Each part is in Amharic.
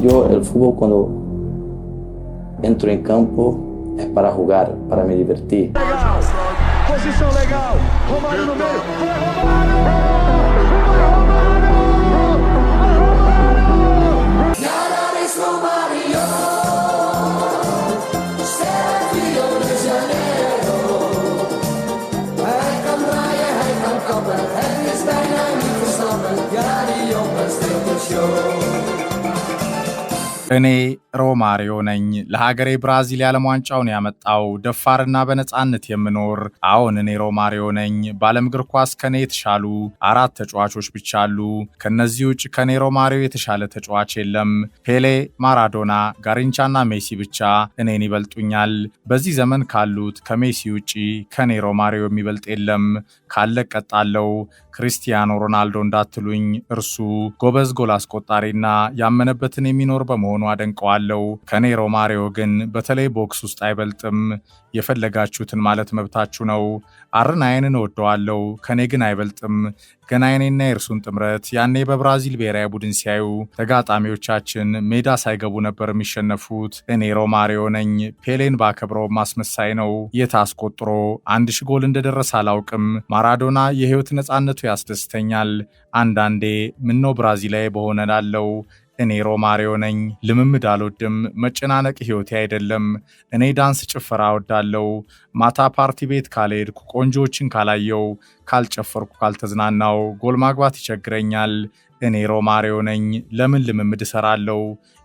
yo el fútbol cuando entro en campo es para jugar, para me divertir. Legal. Posição legal. Romário no meio. Foi Romário! እኔ ሮማሪዮ ነኝ ለሀገሬ ብራዚል ያለም ዋንጫውን ያመጣው ደፋርና በነጻነት የምኖር አሁን እኔ ሮማሪዮ ነኝ ባለም እግር ኳስ ከኔ የተሻሉ 4 ተጫዋቾች ብቻ አሉ ከነዚህ ውጭ ከኔ ሮማሪዮ የተሻለ ተጫዋች የለም ፔሌ ማራዶና ጋሪንቻና ሜሲ ብቻ እኔን ይበልጡኛል በዚህ ዘመን ካሉት ከሜሲ ውጪ ከኔ ሮማሪዮ የሚበልጥ የለም ካለቀጣለው ክርስቲያኖ ሮናልዶ እንዳትሉኝ እርሱ ጎበዝ ጎል አስቆጣሪና ያመነበትን የሚኖር በመሆኑ አደንቀዋለሁ ከኔ ሮማሪዮ ግን በተለይ ቦክስ ውስጥ አይበልጥም የፈለጋችሁትን ማለት መብታችሁ ነው አርናይንን ወደዋለሁ ከኔ ግን አይበልጥም ገናይኔና የእርሱን ጥምረት ያኔ በብራዚል ብሔራዊ ቡድን ሲያዩ ተጋጣሚዎቻችን ሜዳ ሳይገቡ ነበር የሚሸነፉት እኔ ሮማሪዮ ነኝ ፔሌን ባከብረው ማስመሳይ ነው የታስቆጥሮ 1000 ጎል እንደደረሰ አላውቅም ማራዶና የህይወት ነጻነቱ ያስደስተኛል አንዳንዴ ምነው ብራዚላዊ በሆነላለው እኔ ሮማሪዮ ነኝ ልምምድ አልወድም መጨናነቅ ህይወቴ አይደለም እኔ ዳንስ ጭፈራ ወዳለው ማታ ፓርቲ ቤት ካልሄድኩ ቆንጆችን ካላየው ካልጨፈርኩ ካልተዝናናው ጎል ማግባት ይቸግረኛል እኔ ሮማሪዮ ነኝ ለምን ልምምድ እሰራለሁ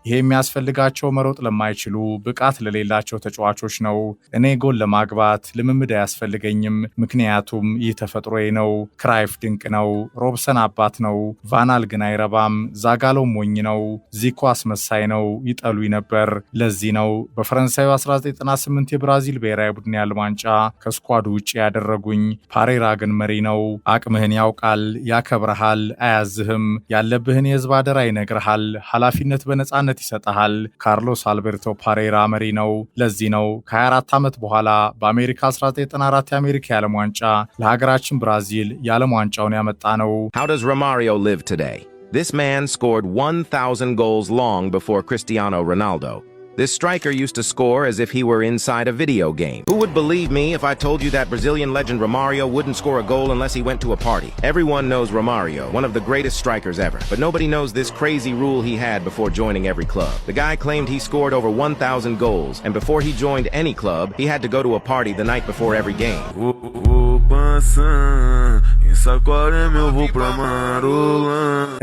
ይሄ የሚያስፈልጋቸው መሮጥ ለማይችሉ ብቃት ለሌላቸው ተጫዋቾች ነው እኔ ጎል ለማግባት ልምምድ አያስፈልገኝም ምክንያቱም ይህ ተፈጥሮዬ ነው ክራይፍ ድንቅ ነው ሮብሰን አባት ነው ቫናል ግን አይረባም ዛጋሎ ሞኝ ነው ዚኮ አስመሳይ ነው ይጠሉኝ ነበር ለዚህ ነው በፈረንሳዩ 1998 የብራዚል ብሔራዊ ቡድን ያለ ዋንጫ ከስኳዱ ውጪ ያደረጉኝ ፓሬራ ግን መሪ ነው አቅምህን ያውቃል ያከብረሃል አያዝህም ያለብህን የህዝብ አደራ ይነግርሃል ኃላፊነት በነጻነት ይሰጣል ካርሎስ አልቤርቶ ፓሬራ መሪ ነው ለዚህ ነው ከ24 ዓመት በኋላ በአሜሪካ 1994 የአሜሪካ የዓለም ዋንጫ ለሀገራችን ብራዚል የዓለም ዋንጫውን ያመጣ ነው How does Romario live today? This man scored 1000 goals long before Cristiano Ronaldo. This striker used to score as if he were inside a video game. Who would believe me if I told you that Brazilian legend Romario wouldn't score a goal unless he went to a party? Everyone knows Romario, one of the greatest strikers ever. But nobody knows this crazy rule he had before joining every club. The guy claimed he scored over 1000 goals, and before he joined any club, he had to go to a party the night before every game.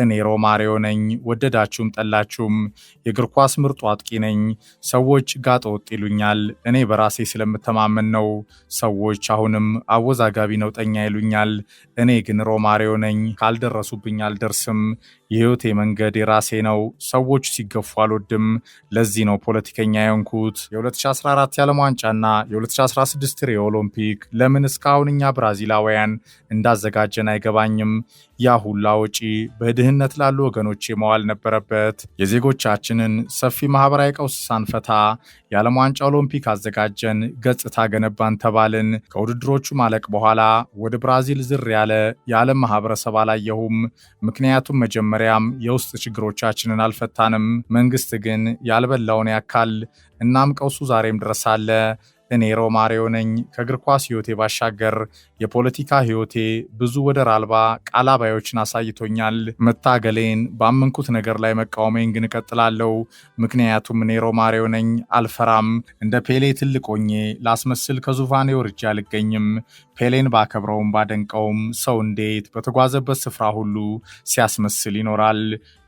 እኔ ሮማሪዮ ነኝ ወደዳችሁም ጠላችሁም የእግር ኳስ ምርጡ አጥቂ ነኝ ሰዎች ጋጠወጥ ይሉኛል እኔ በራሴ ስለምተማመን ነው ሰዎች አሁንም አወዛጋቢ ነው ጠኛ ይሉኛል እኔ ግን ሮማሪዮ ነኝ ካልደረሱብኝ አልደርስም የህይወቴ መንገድ የራሴ ነው ሰዎች ሲገፉ አልወድም ለዚህ ነው ፖለቲከኛ የሆንኩት የ2014 የዓለም ዋንጫና የ2016 ሪዮ ኦሎምፒክ ለምን እስካሁን እኛ ብራዚላውያን እንዳዘጋጀን አይገባኝም ያ ሁላ ወጪ በድህነት ላሉ ወገኖች መዋል ነበረበት የዜጎቻችንን ሰፊ ማህበራዊ ቀውስ ሳንፈታ የዓለም ዋንጫ ኦሎምፒክ አዘጋጀን ገጽታ ገነባን ተባልን ከውድድሮቹ ማለቅ በኋላ ወደ ብራዚል ዝር ያለ የዓለም ማህበረሰብ አላየሁም ምክንያቱም መጀመሪያም የውስጥ ችግሮቻችንን አልፈታንም መንግስት ግን ያልበላውን ያካል እናም ቀውሱ ዛሬም ድረስ አለ እኔ ሮማሪዮ ነኝ ከእግር ኳስ ህይወቴ ባሻገር የፖለቲካ ህይወቴ ብዙ ወደር አልባ ቃላባዮችን አሳይቶኛል መታገሌን ባመንኩት ነገር ላይ መቃወሜን ግን እቀጥላለሁ ምክንያቱም እኔ ሮማሪዮ ነኝ አልፈራም እንደ ፔሌ ትልቅ ሆኜ ላስመስል ከዙፋኔ ወርጄ አልገኝም ፔሌን ባከብረውም ባደንቀውም ሰው እንዴት በተጓዘበት ስፍራ ሁሉ ሲያስመስል ይኖራል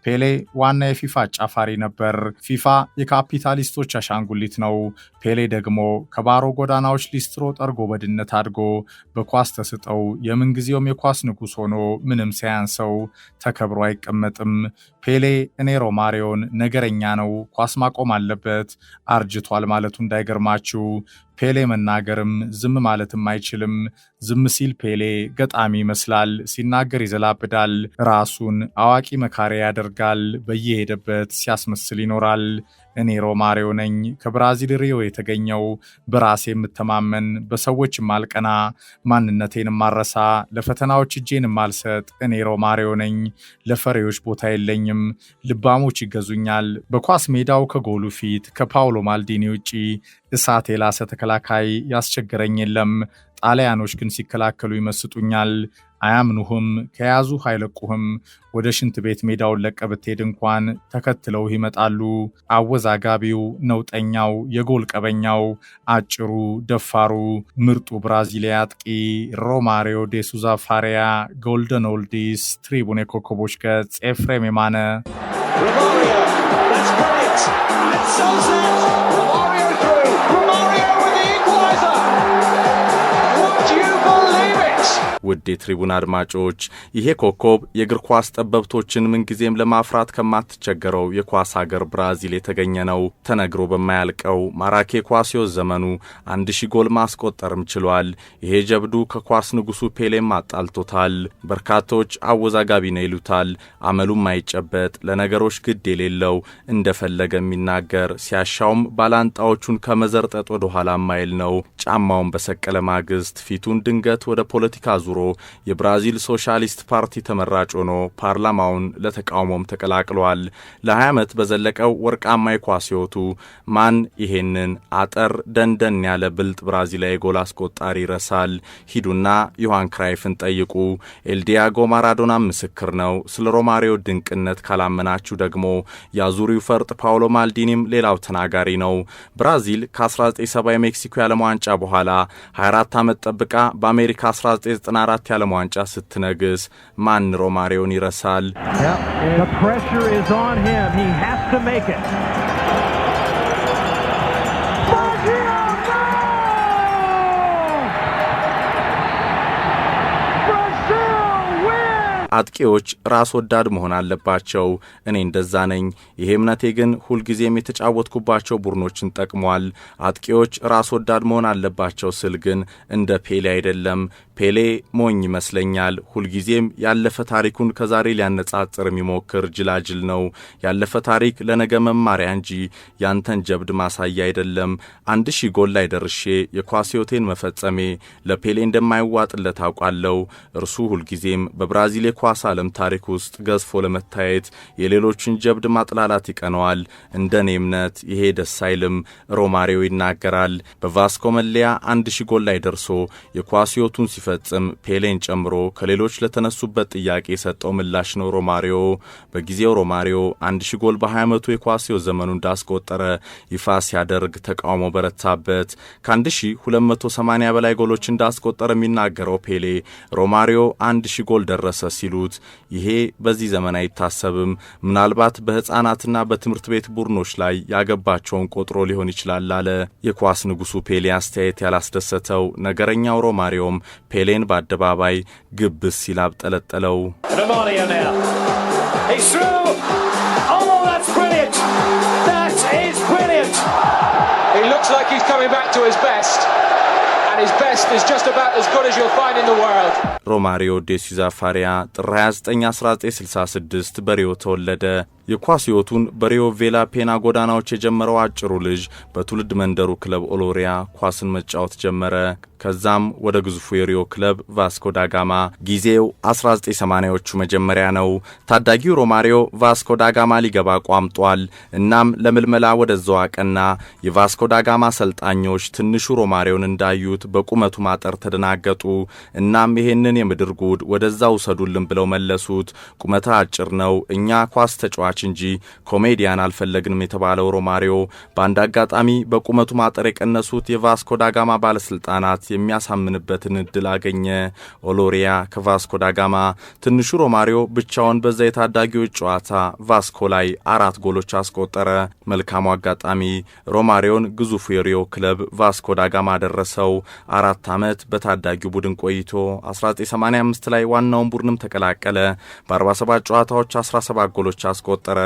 ፔሌ ዋና የፊፋ አጫፋሪ ነበር ፊፋ የካፒታሊስቶች አሻንጉሊት ነው ፔሌ ደግሞ ከባሮ ጎዳናዎች ሊስትሮ ጠርጎ በድነት አድጎ በኳስ ተስጠው የምንጊዜውም የኳስ ንጉስ ሆኖ ምንም ሳያንሰው ተከብሮ አይቀመጥም ፔሌ እኔ ሮማሪዮን ነገረኛ ነው ኳስ ማቆም አለበት አርጅቷል ማለቱ እንዳይገርማችሁ ፔሌ መናገርም ዝም ማለትም አይችልም። ዝም ሲል ፔሌ ገጣሚ ይመስላል። ሲናገር ይዘላብዳል። ራሱን አዋቂ መካሪ ያደርጋል። በየሄደበት ሲያስመስል ይኖራል። እኔ ሮማሪዮ ነኝ፣ ከብራዚል ሪዮ የተገኘው፣ በራሴ የምተማመን፣ በሰዎች ማልቀና፣ ማንነቴን ማረሳ፣ ለፈተናዎች እጄን ማልሰጥ እኔ ሮማሪዮ ነኝ። ለፈሬዎች ቦታ የለኝም፣ ልባሞች ይገዙኛል። በኳስ ሜዳው ከጎሉ ፊት ከፓውሎ ማልዲኒ ውጪ እሳት የላሰ ተከላካይ ያስቸገረኝ የለም። ጣሊያኖች ግን ሲከላከሉ ይመስጡኛል። አያምኑህም፣ ከያዙ አይለቁህም። ወደ ሽንት ቤት ሜዳውን ለቀህ ብትሄድ እንኳን ተከትለው ይመጣሉ። አወዛጋቢው፣ ነውጠኛው፣ የጎል ቀበኛው፣ አጭሩ፣ ደፋሩ፣ ምርጡ ብራዚሊያ አጥቂ ሮማሪዮ ዴ ሱዛ ፋሪያ። ጎልደን ኦልዲስ ትሪቡን የኮከቦች ገጽ ኤፍሬም የማነ። ውድ የትሪቡን አድማጮች፣ ይሄ ኮከብ የእግር ኳስ ጠበብቶችን ምንጊዜም ለማፍራት ከማትቸገረው የኳስ ሀገር ብራዚል የተገኘ ነው። ተነግሮ በማያልቀው ማራኪ ኳሲዮስ ዘመኑ 1000 ጎል ማስቆጠርም ችሏል። ይሄ ጀብዱ ከኳስ ንጉሱ ፔሌም አጣልቶታል። በርካቶች አወዛጋቢ ነው ይሉታል። አመሉም አይጨበጥ፣ ለነገሮች ግድ የሌለው፣ እንደፈለገ የሚናገር፣ ሲያሻውም ባላንጣዎቹን ከመዘርጠጥ ወደ ኋላ ማይል ነው። ጫማውን በሰቀለ ማግስት ፊቱን ድንገት ወደ ፖለቲካ ዙሮ የብራዚል ሶሻሊስት ፓርቲ ተመራጭ ሆኖ ፓርላማውን ለተቃውሞም ተቀላቅሏል። ለ20 ዓመት በዘለቀው ወርቃማ የኳስ ሕይወቱ ማን ይሄንን አጠር ደንደን ያለ ብልጥ ብራዚላዊ ጎል አስቆጣሪ ይረሳል? ሂዱና ዮሐን ክራይፍን ጠይቁ። ኤልዲያጎ ማራዶና ምስክር ነው። ስለ ሮማሪዮ ድንቅነት ካላመናችሁ ደግሞ የአዙሪው ፈርጥ ፓውሎ ማልዲኒም ሌላው ተናጋሪ ነው። ብራዚል ከ1970 የሜክሲኮ የዓለም ዋንጫ በኋላ 24 ዓመት ጠብቃ በአሜሪካ 1994 የዓለም ዋንጫ ስትነግስ ማን ሮማሪዮን ይረሳል? The pressure is on him. He has to make it. አጥቂዎች ራስ ወዳድ መሆን አለባቸው። እኔ እንደዛ ነኝ። ይሄ እምነቴ ግን ሁልጊዜም የተጫወትኩባቸው ቡድኖችን ጠቅሟል። አጥቂዎች ራስ ወዳድ መሆን አለባቸው ስል ግን እንደ ፔሌ አይደለም። ፔሌ ሞኝ ይመስለኛል። ሁልጊዜም ያለፈ ታሪኩን ከዛሬ ሊያነጻጽር የሚሞክር ጅላጅል ነው። ያለፈ ታሪክ ለነገ መማሪያ እንጂ ያንተን ጀብድ ማሳያ አይደለም። 1000 ጎል ላይ ደርሼ የኳስ ሕይወቴን መፈጸሜ ለፔሌ እንደማይዋጥለት አውቃለሁ። እርሱ ሁልጊዜም በብራዚል የኳስ ዓለም ታሪክ ውስጥ ገዝፎ ለመታየት የሌሎችን ጀብድ ማጥላላት ይቀነዋል። እንደኔ እምነት ይሄ ደስ አይልም። ሮማሪዮ ይናገራል። በቫስኮ መለያ 1000 ጎል ላይ ደርሶ የኳስ ሕይወቱን ሲፈጽም ፔሌን ጨምሮ ከሌሎች ለተነሱበት ጥያቄ የሰጠው ምላሽ ነው ሮማሪዮ። በጊዜው ሮማሪዮ 1000 ጎል በ20 ዓመቱ የኳስ ሕይወት ዘመኑ እንዳስቆጠረ ይፋ ሲያደርግ ተቃውሞ በረታበት። ከ1280 በላይ ጎሎች እንዳስቆጠረ የሚናገረው ፔሌ ሮማሪዮ 1000 ጎል ደረሰ ሲሉት ይሄ በዚህ ዘመን አይታሰብም፣ ምናልባት በሕፃናትና በትምህርት ቤት ቡድኖች ላይ ያገባቸውን ቆጥሮ ሊሆን ይችላል አለ። የኳስ ንጉሱ ፔሌ አስተያየት ያላስደሰተው ነገረኛው ሮማሪዮም ፔሌን በአደባባይ ግብስ ሲላብ ጠለጠለው። ሮማሪዮ ዴ ሱዛ ፋሪያ ጥር 29 1966 በሪዮ ተወለደ። የኳስ ሕይወቱን በሪዮ ቬላ ፔና ጎዳናዎች የጀመረው አጭሩ ልጅ በትውልድ መንደሩ ክለብ ኦሎሪያ ኳስን መጫወት ጀመረ። ከዛም ወደ ግዙፉ የሪዮ ክለብ ቫስኮ ዳጋማ። ጊዜው 1980ዎቹ መጀመሪያ ነው። ታዳጊው ሮማሪዮ ቫስኮ ዳጋማ ሊገባ ቋምጧል። እናም ለምልመላ ወደዛው አቀና። የቫስኮ ዳጋማ አሰልጣኞች ትንሹ ሮማሪዮን እንዳዩት በቁመቱ ማጠር ተደናገጡ። እናም ይሄንን የምድር ጉድ ወደዛ ውሰዱልን ብለው መለሱት። ቁመታ አጭር ነው፣ እኛ ኳስ ተጫዋች እንጂ ኮሜዲያን አልፈለግንም የተባለው ሮማሪዮ በአንድ አጋጣሚ በቁመቱ ማጠር የቀነሱት የቫስኮ ዳጋማ ባለስልጣናት የሚያሳምንበትን እድል አገኘ። ኦሎሪያ ከቫስኮ ዳጋማ። ትንሹ ሮማሪዮ ብቻውን በዛ የታዳጊዎች ጨዋታ ቫስኮ ላይ 4 ጎሎች አስቆጠረ። መልካሙ አጋጣሚ ሮማሪዮን ግዙፉ የሪዮ ክለብ ቫስኮ ዳጋማ ደረሰው። 4 ዓመት በታዳጊው ቡድን ቆይቶ 1985 ላይ ዋናውን ቡድንም ተቀላቀለ። በ47 ጨዋታዎች 17 ጎሎች አስቆጠረ። አስቆጠረ።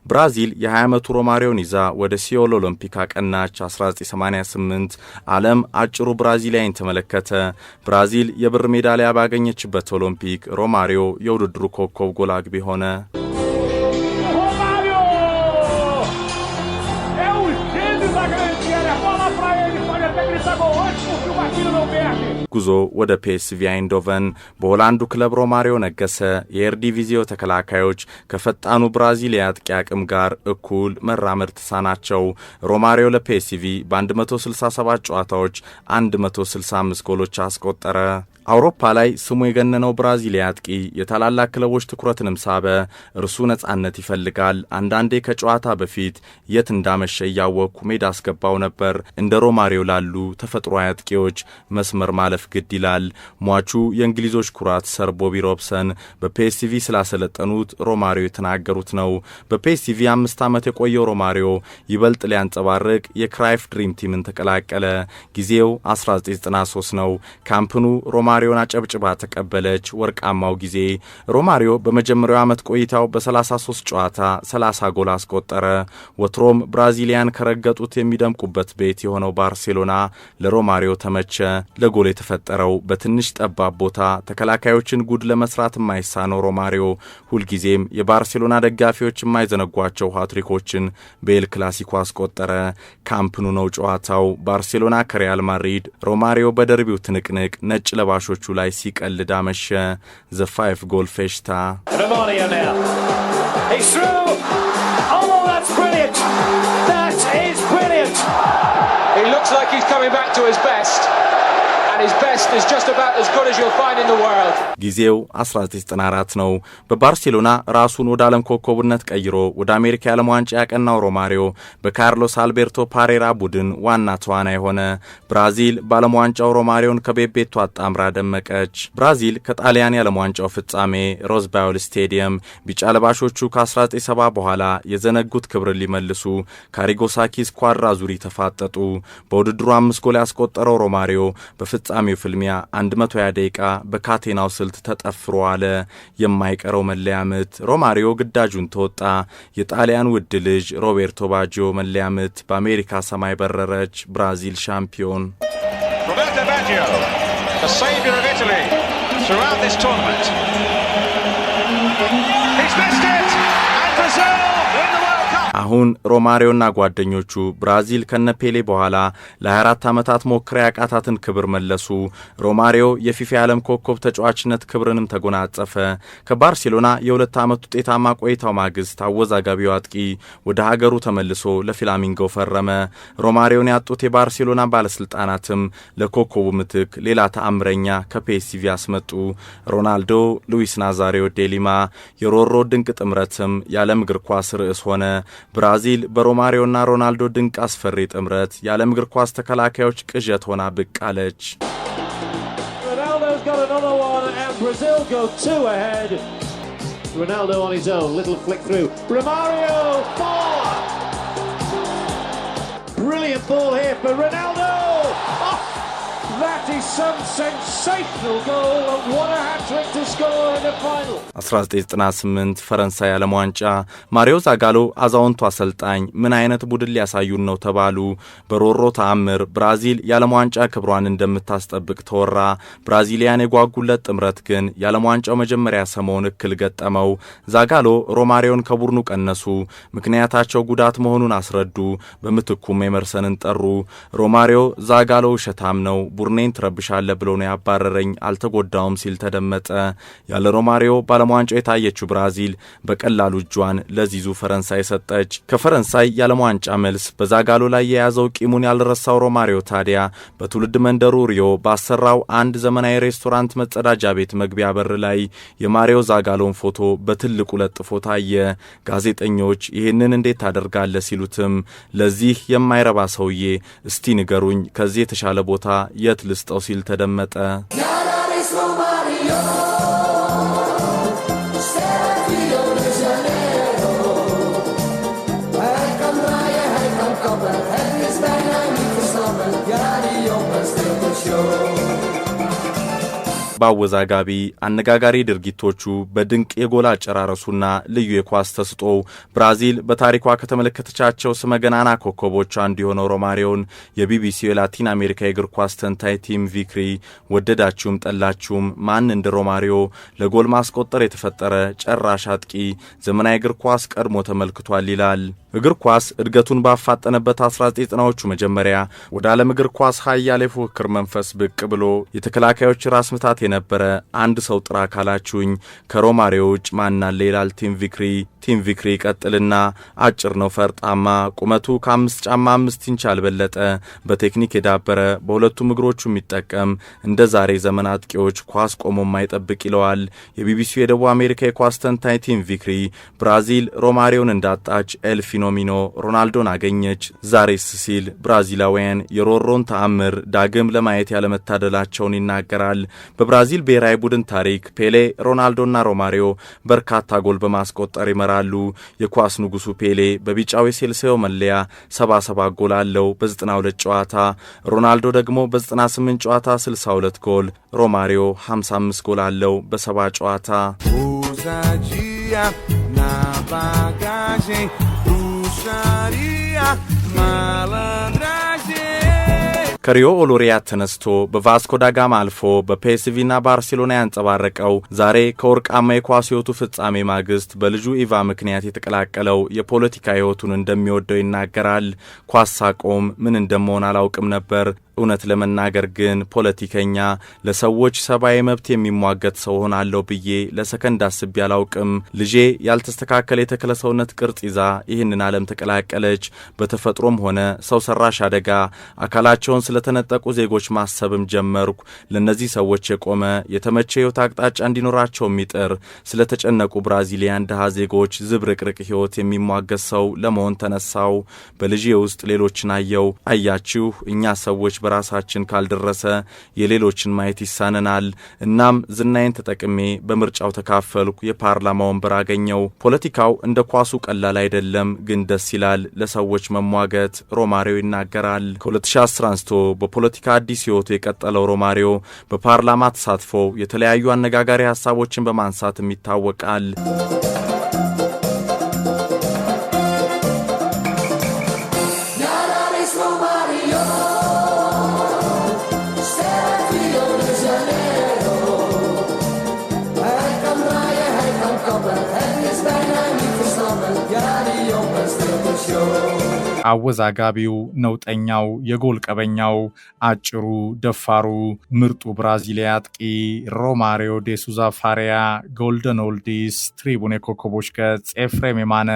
ብራዚል የ20 ዓመቱ ሮማሪዮን ይዛ ወደ ሲኦል ኦሎምፒክ አቀናች። 1988 ዓለም አጭሩ ብራዚሊያን ተመለከተ። ብራዚል የብር ሜዳሊያ ባገኘችበት ኦሎምፒክ ሮማሪዮ የውድድሩ ኮከብ ጎል አግቢ ሆነ። ጉዞ ወደ PSV አይንዶቨን። በሆላንዱ ክለብ ሮማሪዮ ነገሰ። የኤርዲቪዚዮ ተከላካዮች ከፈጣኑ ብራዚል የአጥቂ አቅም ጋር እኩል መራመድ ተሳናቸው። ሮማሪዮ ለPSV በ167 ጨዋታዎች 165 ጎሎች አስቆጠረ። አውሮፓ ላይ ስሙ የገነነው ብራዚሊያ አጥቂ የታላላቅ ክለቦች ትኩረትንም ሳበ። እርሱ ነጻነት ይፈልጋል። አንዳንዴ ከጨዋታ በፊት የት እንዳመሸ ያወኩ ሜዳ አስገባው ነበር። እንደ ሮማሪዮ ላሉ ተፈጥሯዊ አጥቂዎች መስመር ማለፍ ግድ ይላል። ሟቹ የእንግሊዞች ኩራት ሰር ቦቢ ሮብሰን በPSV ስላሰለጠኑት ሮማሪዮ የተናገሩት ነው። በPSV 5 ዓመት የቆየው ሮማሪዮ ይበልጥ ሊያንጸባርቅ የክራይፍ ድሪም ቲምን ተቀላቀለ። ጊዜው 1993 ነው። ካምፕኑ ሮማሪዮን አጨብጭባ ተቀበለች። ወርቃማው ጊዜ። ሮማሪዮ በመጀመሪያው ዓመት ቆይታው በ33 ጨዋታ 30 ጎል አስቆጠረ። ወትሮም ብራዚሊያን ከረገጡት የሚደምቁበት ቤት የሆነው ባርሴሎና ለሮማሪዮ ተመቸ። ለጎል የተፈጠረው በትንሽ ጠባብ ቦታ ተከላካዮችን ጉድ ለመስራት የማይሳነው ሮማሪዮ ሁልጊዜም የባርሴሎና ደጋፊዎች የማይዘነጓቸው ሃትሪኮችን በኤል ክላሲኮ አስቆጠረ። ካምፕኑ ነው ጨዋታው። ባርሴሎና ከሪያል ማድሪድ። ሮማሪዮ በደርቢው ትንቅንቅ ነጭ ለባሾቹ ላይ ሲቀልድ አመሸ። ዘ 5 ጎል ፌሽታ። He looks like he's coming back to his best. His best is just about as good as you'll find in the world. ጊዜው 1994 ነው። በባርሴሎና ራሱን ወደ ዓለም ኮከብነት ቀይሮ ወደ አሜሪካ የዓለም ዋንጫ ያቀናው ሮማሪዮ በካርሎስ አልቤርቶ ፓሬራ ቡድን ዋና ተዋናይ ሆነ። ብራዚል በዓለም ዋንጫው ሮማሪዮን ከቤቤቶ አጣምራ ደመቀች። ብራዚል ከጣሊያን የዓለም ዋንጫው ፍጻሜ ሮዝ ባዮል ስቴዲየም ቢጫ ለባሾቹ ከ1970 በኋላ የዘነጉት ክብርን ሊመልሱ ካሪጎሳኪ ስኳድራ ዙሪ ተፋጠጡ። በውድድሩ 5 ጎል ያስቆጠረው ሮማሪዮ በፍጻሜው ፍልሚያ 120 ደቂቃ በካቴናው ስልት ተጠፍሮ አለ። የማይቀረው መለያ ምት። ሮማሪዮ ግዳጁን ተወጣ። የጣሊያን ውድ ልጅ ሮቤርቶ ባጂዮ መለያ ምት በአሜሪካ ሰማይ በረረች። ብራዚል ሻምፒዮን። Roberto Baggio, the savior of Italy throughout this tournament. He's missed it, and Brazil win the World Cup. አሁን ሮማሪዮና ጓደኞቹ ብራዚል ከነፔሌ በኋላ ለ24 ዓመታት ሞክራ ያቃታትን ክብር መለሱ። ሮማሪዮ የፊፋ የዓለም ኮከብ ተጫዋችነት ክብርንም ተጎናጸፈ። ከባርሴሎና የ2 ዓመት ውጤታማ ቆይታው ማግስት አወዛጋቢው አጥቂ ወደ ሀገሩ ተመልሶ ለፍላሚንጎ ፈረመ። ሮማሪዮን ያጡት የባርሴሎና ባለስልጣናትም ለኮከቡ ምትክ ሌላ ተአምረኛ ከPSV አስመጡ። ሮናልዶ ሉዊስ ናዛሪዮ ዴሊማ። የሮሮ ድንቅ ጥምረትም የዓለም እግር ኳስ ርዕስ ሆነ። ብራዚል በሮማሪዮና ሮናልዶ ድንቅ አስፈሪ ጥምረት የዓለም እግር ኳስ ተከላካዮች ቅዠት ሆና ብቅ አለች። Ronaldo's got another one and Brazil go 2 ahead. Ronaldo on his own, little flick through. Romario, 4. Brilliant ball here for Ronaldo. Oh, that is some sensational goal and what a hat-trick to score in the final. 1998 ፈረንሳይ ዓለም ዋንጫ። ማሪዮ ዛጋሎ አዛውንቱ አሰልጣኝ ምን አይነት ቡድን ሊያሳዩን ነው ተባሉ። በሮሮ ተአምር ብራዚል የዓለም ዋንጫ ክብሯን እንደምታስጠብቅ ተወራ። ብራዚሊያን የጓጉለት ጥምረት ግን የዓለም ዋንጫው መጀመሪያ ሰሞን እክል ገጠመው። ዛጋሎ ሮማሪዮን ከቡድኑ ቀነሱ። ምክንያታቸው ጉዳት መሆኑን አስረዱ። በምትኩም ኤመርሰንን ጠሩ። ሮማሪዮ ዛጋሎ ውሸታም ነው፣ ቡድኔን ትረብሻለህ ብሎ ነው ያባረረኝ፣ አልተጎዳውም ሲል ተደመጠ። ያለ ሮማሪዮ በዓለም ዋንጫው የታየችው ብራዚል በቀላሉ እጇን ለዚዙ ፈረንሳይ ሰጠች። ከፈረንሳይ የዓለም ዋንጫ መልስ በዛጋሎ ላይ የያዘው ቂሙን ያልረሳው ሮማሪዮ ታዲያ በትውልድ መንደሩ ሪዮ ባሰራው አንድ ዘመናዊ ሬስቶራንት መጸዳጃ ቤት መግቢያ በር ላይ የማሪዮ ዛጋሎን ፎቶ በትልቁ ለጥፎ ታየ። ጋዜጠኞች ይህንን እንዴት ታደርጋለህ ሲሉትም ለዚህ የማይረባ ሰውዬ እስቲ ንገሩኝ ከዚህ የተሻለ ቦታ የት ልስጠው ሲል ተደመጠ። ባወዛጋቢ አነጋጋሪ ድርጊቶቹ በድንቅ የጎል አጨራረሱና ልዩ የኳስ ተስጦ ብራዚል በታሪኳ ከተመለከተቻቸው ስመገናና ኮከቦች አንዱ የሆነው ሮማሪዮን የቢቢሲ የላቲን አሜሪካ የእግር ኳስ ተንታኝ ቲም ቪክሪ ወደዳችሁም ጠላችሁም ማን እንደ ሮማሪዮ ለጎል ማስቆጠር የተፈጠረ ጨራሽ አጥቂ ዘመናዊ እግር ኳስ ቀድሞ ተመልክቷል ይላል። እግር ኳስ እድገቱን ባፋጠነበት 1990ዎቹ መጀመሪያ ወደ ዓለም እግር ኳስ ኃያል የፉክክር መንፈስ ብቅ ብሎ የተከላካዮች ራስ ምታት የነበረ አንድ ሰው ጥራ ካላችሁኝ ከሮማሪዮ ውጭ ማን አለ ይላል ቲም ቪክሪ ቀጥልና አጭር ነው፣ ፈርጣማ፣ ቁመቱ ከ5 ጫማ 5 ኢንች አልበለጠ፣ በቴክኒክ የዳበረ፣ በሁለቱም እግሮቹ የሚጠቀም እንደ ዛሬ ዘመን አጥቂዎች ኳስ ቆሞ ማይጠብቅ ይለዋል። የቢቢሲ የደቡብ አሜሪካ የኳስ ተንታኝ ቲም ቪክሪ ብራዚል ሮማሪዮን እንዳጣች ኤል ፊኖሚኖ ሮናልዶን አገኘች ዛሬስ ሲል ብራዚላውያን የሮሮን ተአምር ዳግም ለማየት ያለመታደላቸውን ይናገራል። በብራዚል ብሔራዊ ቡድን ታሪክ ፔሌ፣ ሮናልዶና ሮማሪዮ በርካታ ጎል በማስቆጠር ይመራሉ። የኳስ ንጉሱ ፔሌ በቢጫው የሴልሲዮ መለያ 77 ጎል አለው በ92 ጨዋታ። ሮናልዶ ደግሞ በ98 ጨዋታ 62 ጎል፣ ሮማሪዮ 55 ጎል አለው በ70 ጨዋታ። na bagagem, bruxaria, malandragem. ከሪዮ ኦሎሪያት ተነስቶ በቫስኮ ዳጋማ አልፎ በፒኤስቪና ባርሴሎና ያንጸባረቀው ዛሬ ከወርቃማ የኳስ ሕይወቱ ፍጻሜ ማግስት በልጁ ኢቫ ምክንያት የተቀላቀለው የፖለቲካ ሕይወቱን እንደሚወደው ይናገራል። ኳስ ሳቆም ምን እንደመሆን አላውቅም ነበር። እውነት ለመናገር ግን ፖለቲከኛ ለሰዎች ሰብአዊ መብት የሚሟገት ሰው ሆናለሁ ብዬ ለሰከንድ አስቤ አላውቅም። ልጄ ያልተስተካከለ የተክለ ሰውነት ቅርጽ ይዛ ይህንን ዓለም ተቀላቀለች። በተፈጥሮም ሆነ ሰው ሰራሽ አደጋ አካላቸውን ስለተነጠቁ ዜጎች ማሰብም ጀመርኩ። ለነዚህ ሰዎች የቆመ የተመቸ ሕይወት አቅጣጫ እንዲኖራቸው የሚጥር ስለተጨነቁ ብራዚሊያን ድሃ ዜጎች ዝብርቅርቅ ሕይወት የሚሟገት ሰው ለመሆን ተነሳው። በልጄ ውስጥ ሌሎችን አየው። አያችሁ እኛ ሰዎች በራሳችን ካልደረሰ የሌሎችን ማየት ይሳነናል። እናም ዝናዬን ተጠቅሜ በምርጫው ተካፈልኩ፣ የፓርላማ ወንበር አገኘው። ፖለቲካው እንደ ኳሱ ቀላል አይደለም፣ ግን ደስ ይላል ለሰዎች መሟገት ሮማሪዮ ይናገራል። ከ2010 አንስቶ በፖለቲካ አዲስ ሕይወቱ የቀጠለው ሮማሪዮ በፓርላማ ተሳትፎ የተለያዩ አነጋጋሪ ሐሳቦችን በማንሳትም ይታወቃል። አወዛጋቢው፣ ነውጠኛው፣ የጎል ቀበኛው፣ አጭሩ፣ ደፋሩ፣ ምርጡ ብራዚሊያ አጥቂ ሮማሪዮ ዴ ሱዛ ፋሪያ። ጎልደን ኦልዲስ ትሪቡን የኮከቦች ገጽ ኤፍሬም የማነ።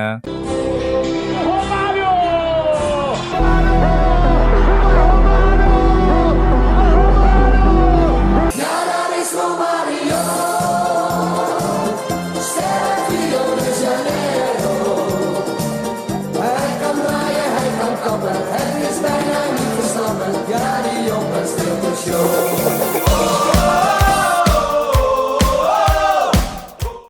Show.